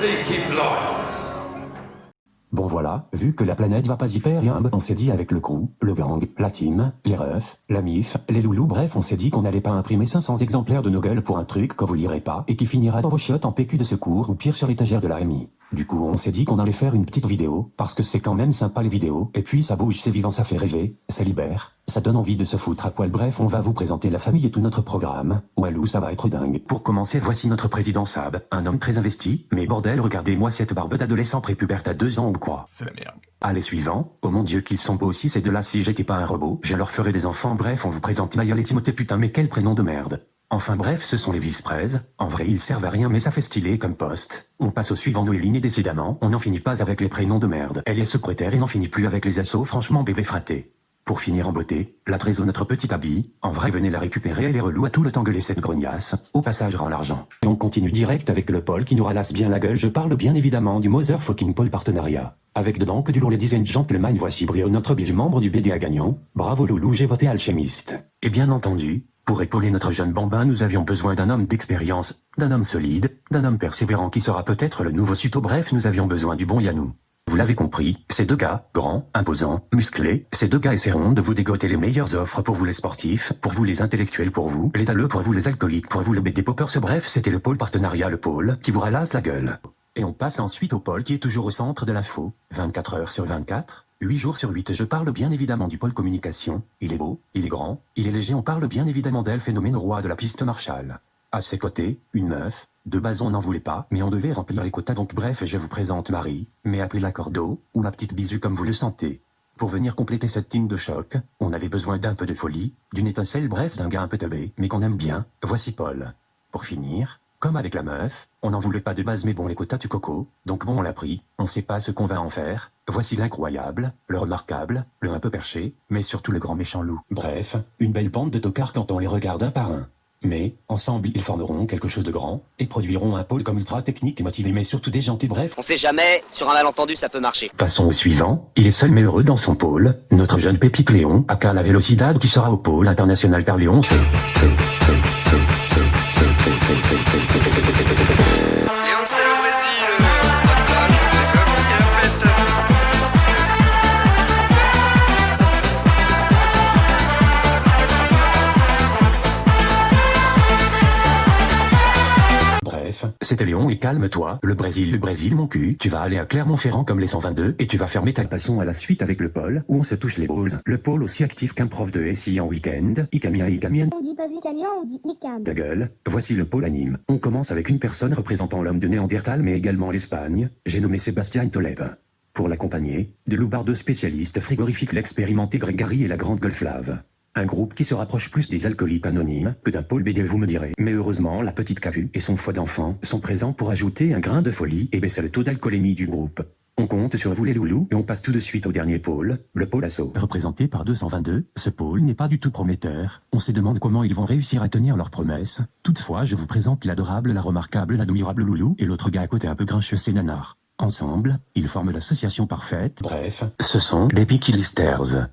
Peaky Blinders. Bon voilà, vu que la planète va pas hyper bien, on s'est dit avec le crew, le gang, la team, les refs, la mif, les loulous, bref on s'est dit qu'on allait pas imprimer 500 exemplaires de nos gueules pour un truc que vous lirez pas et qui finira dans vos chiottes en PQ de secours ou pire sur l'étagère de la MI. Du coup on s'est dit qu'on allait faire une petite vidéo, parce que c'est quand même sympa les vidéos, et puis ça bouge, c'est vivant, ça fait rêver, ça libère, ça donne envie de se foutre à poil. Bref, on va vous présenter la famille et tout notre programme. Walou, ça va être dingue. Pour commencer, voici notre président Sab, un homme très investi, mais bordel, regardez-moi cette barbe d'adolescent prépuberte à 2 ans ou quoi. C'est la merde. Allez, suivant. Oh mon dieu qu'ils sont beaux aussi ces deux-là, si j'étais pas un robot, je leur ferais des enfants. Bref, on vous présente Mayol et Timothée, putain mais quel prénom de merde. Enfin bref, ce sont les vice-prés. En vrai, ils servent à rien mais ça fait stylé comme poste. On passe au suivant, Noéline, et décidément, on n'en finit pas avec les prénoms de merde. Elle est secrétaire et n'en finit plus avec les assauts, franchement bébé fraté. Pour finir en beauté, la trésor, notre petite habille. En vrai, venez la récupérer, elle est relou à tout le temps gueuler cette grognasse. Au passage, rend l'argent. Et on continue direct avec le Paul qui nous ralasse bien la gueule. Je parle bien évidemment du Motherfucking Paul partenariat. Avec dedans que du lourd, ladies and gentlemen, voici Brio, notre bisu membre du BDA gagnant. Bravo loulou, j'ai voté alchimiste. Et bien entendu, pour épauler notre jeune bambin, nous avions besoin d'un homme d'expérience, d'un homme solide, d'un homme persévérant qui sera peut-être le nouveau Suto. Bref, nous avions besoin du bon Yanou. Vous l'avez compris, ces deux gars, grands, imposants, musclés, ces deux gars essaieront de vous dégoter les meilleures offres pour vous les sportifs, pour vous les intellectuels, pour vous les taleux, pour vous les alcooliques, pour vous le BD poppers. Bref, c'était le pôle partenariat, le pôle qui vous ralasse la gueule. Et on passe ensuite au pôle qui est toujours au centre de l'info, 24 heures sur 24, 8 jours sur 8. Je parle bien évidemment du pôle communication. Il est beau, il est grand, il est léger. On parle bien évidemment d'elle, phénomène roi de la piste Marshall. À ses côtés, une meuf. De base on n'en voulait pas, mais on devait remplir les quotas, donc bref, je vous présente Marie, mais appelez-la Cordo, ou ma petite bisu comme vous le sentez. Pour venir compléter cette team de choc, on avait besoin d'un peu de folie, d'une étincelle, bref d'un gars un peu teubé, mais qu'on aime bien. Voici Paul. Pour finir, comme avec la meuf, on n'en voulait pas de base, mais bon, les quotas du coco, donc bon, on l'a pris. On sait pas ce qu'on va en faire. Voici l'incroyable, le remarquable, le un peu perché, mais surtout le grand méchant loup. Bref, une belle bande de tocards quand on les regarde un par un. Mais, ensemble, ils formeront quelque chose de grand, et produiront un pôle comme ultra technique et motivé, mais surtout déjanté. Bref, On sait jamais, sur un malentendu ça peut marcher. passons au suivant. Il est seul mais heureux dans son pôle. Notre jeune Pépite Léon, aka la Vélocidade, qui sera au pôle international, car Léon c'est... Léon, c'est le Brésil. La plage, les meufs et la fête. Bref, c'était Léon et calme-toi, le Brésil mon cul, tu vas aller à Clermont-Ferrand comme les 122 et tu vas fermer ta... Passons à la suite avec le pôle, où on se touche les balls. Le pôle aussi actif qu'un prof de SI en week-end. Icamien. On dit pas Icamien, on dit Icam. Ta gueule, voici le pôle anime. On commence avec une personne représentant l'homme de Néandertal mais également l'Espagne, j'ai nommé Sébastien Toleb. Pour l'accompagner, de loupards spécialistes frigorifiques, l'expérimenté Grégory et la grande Golflave. Un groupe qui se rapproche plus des alcooliques anonymes que d'un pôle BD, vous me direz. Mais heureusement, la petite Capu et son foie d'enfant sont présents pour ajouter un grain de folie et baisser le taux d'alcoolémie du groupe. On compte sur vous les loulous et on passe tout de suite au dernier pôle, le pôle assaut. Représenté par 222, ce pôle n'est pas du tout prometteur. On se demande comment ils vont réussir à tenir leurs promesses. Toutefois, je vous présente l'adorable, la remarquable, l'admirable loulou et l'autre gars à côté un peu grincheux, c'est Nanar. Ensemble, ils forment l'association parfaite. Bref, ce sont les Peaky Listers.